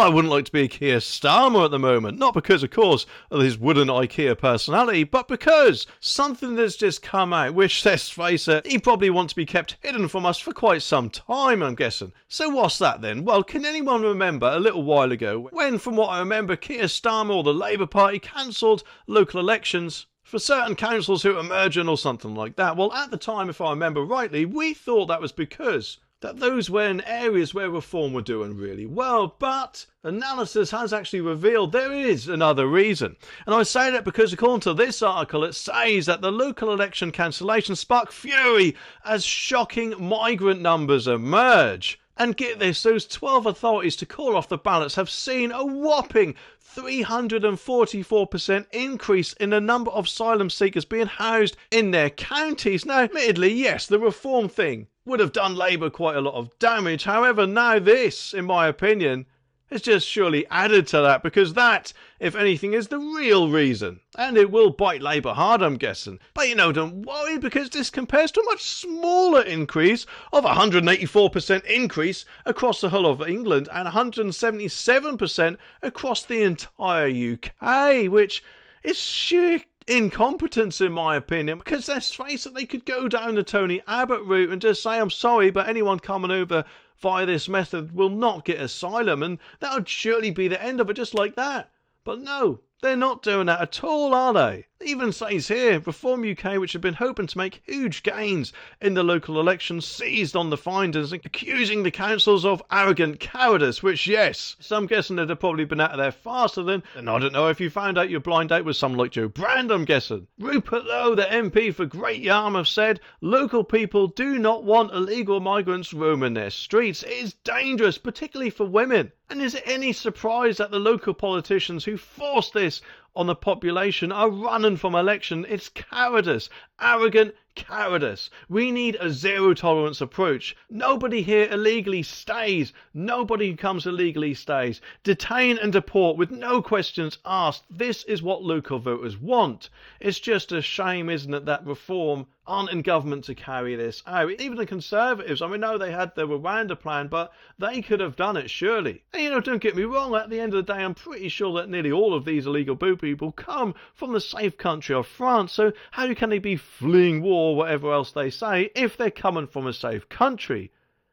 well, I wouldn't like to be a Keir Starmer at the moment. Not because, of course, of his wooden IKEA personality, but because something that's just come out, which, let's face it, he probably wants to be kept hidden from us for quite some time, I'm guessing. So what's that then? Well, can anyone remember a little while ago when, from what I remember, Keir Starmer or the Labour Party cancelled local elections for certain councils who were merging or something like that? Well, at the time, if I remember rightly, we thought that was because that those were in areas where reform were doing really well, but analysis has actually revealed there is another reason. And I say that because according to this article, it says that the local election cancellation sparked fury as shocking migrant numbers emerge. And get this, those 12 authorities to call off the ballots have seen a whopping 344% increase in the number of asylum seekers being housed in their counties. Now, admittedly, yes, the reform thing would have done Labour quite a lot of damage. However, now this, in my opinion, has just surely added to that, because that, if anything, is the real reason. And it will bite Labour hard, I'm guessing. But don't worry, because this compares to a much smaller increase of 184% increase across the whole of England and 177% across the entire UK, which is sheer incompetence in my opinion, because let's face it, they could go down the Tony Abbott route and just say, I'm sorry, but anyone coming over via this method will not get asylum, and that would surely be the end of it, just like that. But no, they're not doing that at all, are they? It even says here, Reform UK, which had been hoping to make huge gains in the local elections, seized on the findings, accusing the councils of arrogant cowardice, which, yes, so I'm guessing they'd have probably been out of there faster than, and I don't know if you found out your blind date was someone like Joe Brand, I'm guessing. Rupert Lowe, the MP for Great Yarmouth, said, local people do not want illegal migrants roaming their streets. It is dangerous, particularly for women. And is it any surprise that the local politicians who forced this on the population are running from election? It's cowardice, arrogant cowardice. We need a zero tolerance approach. Nobody here illegally stays. Nobody who comes illegally stays. Detain and deport with no questions asked. This is what local voters want. It's just a shame, isn't it, that Reform aren't in government to carry this out. Even the Conservatives, I mean, no, they had their Rwanda plan, but they could have done it, surely. And, don't get me wrong, at the end of the day, I'm pretty sure that nearly all of these illegal boot people come from the safe country of France, so how can they be fleeing war or whatever else they say if they're coming from a safe country?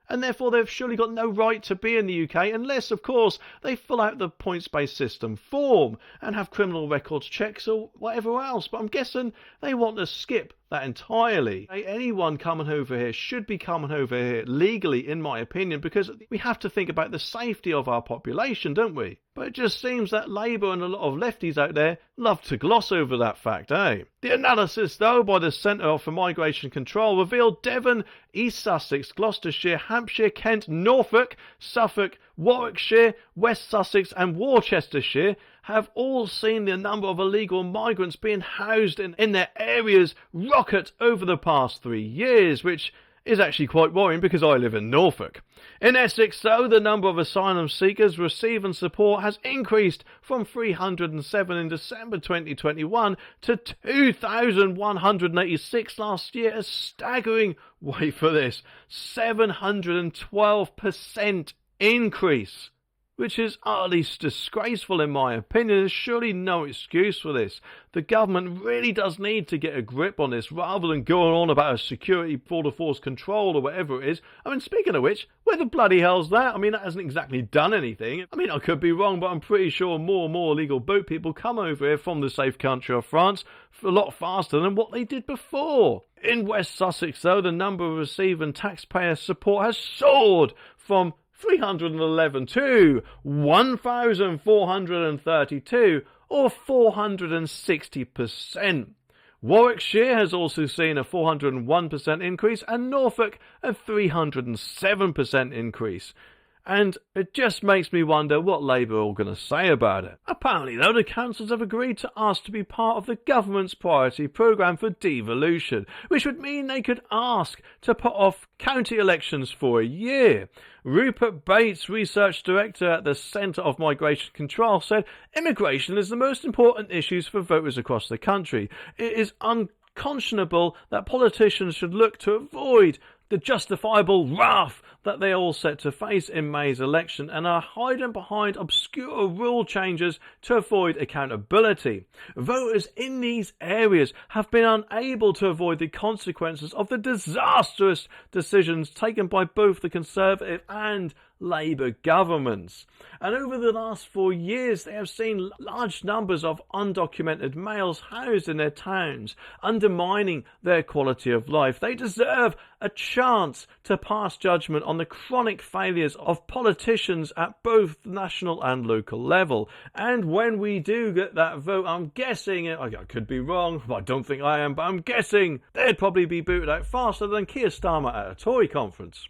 And therefore they've surely got no right to be in the UK unless, of course, they fill out the points-based system form and have criminal records checks or whatever else. But I'm guessing they want to skip that entirely. Anyone coming over here should be coming over here legally, in my opinion, because we have to think about the safety of our population, don't we? But it just seems that Labour and a lot of lefties out there love to gloss over that fact, eh? The analysis, though, by the Centre for Migration Control revealed Devon, East Sussex, Gloucestershire, Hampshire, Kent, Norfolk, Suffolk, Warwickshire, West Sussex and Worcestershire have all seen the number of illegal migrants being housed in their areas rocket over the past 3 years, which is actually quite worrying because I live in Norfolk. In Essex, though, the number of asylum seekers receiving support has increased from 307 in December 2021 to 2,186 last year, a staggering, wait for this, 712% increase, which is utterly disgraceful in my opinion. There's surely no excuse for this. The government really does need to get a grip on this rather than going on about a security border force control or whatever it is. I mean, speaking of which, where the bloody hell's that? I mean, that hasn't exactly done anything. I mean, I could be wrong, but I'm pretty sure more and more illegal boat people come over here from the safe country of France a lot faster than what they did before. In West Sussex, though, the number of receiving taxpayer support has soared from 311 to 1,432, or 460%. Warwickshire has also seen a 401% increase, and Norfolk a 307% increase. And it just makes me wonder what Labour are all going to say about it. Apparently, though, the councils have agreed to ask to be part of the government's priority programme for devolution, which would mean they could ask to put off county elections for a year. Rupert Bates, Research Director at the Centre of Migration Control, said immigration is the most important issue for voters across the country. It is unconscionable that politicians should look to avoid the justifiable wrath that they're all set to face in May's election and are hiding behind obscure rule changes to avoid accountability. Voters in these areas have been unable to avoid the consequences of the disastrous decisions taken by both the Conservative and Labour governments. And over the last 4 years, they have seen large numbers of undocumented males housed in their towns, undermining their quality of life. They deserve a chance to pass judgment on the chronic failures of politicians at both national and local level. And when we do get that vote, I'm guessing, I could be wrong, I don't think I am, but I'm guessing they'd probably be booted out faster than Keir Starmer at a Tory conference.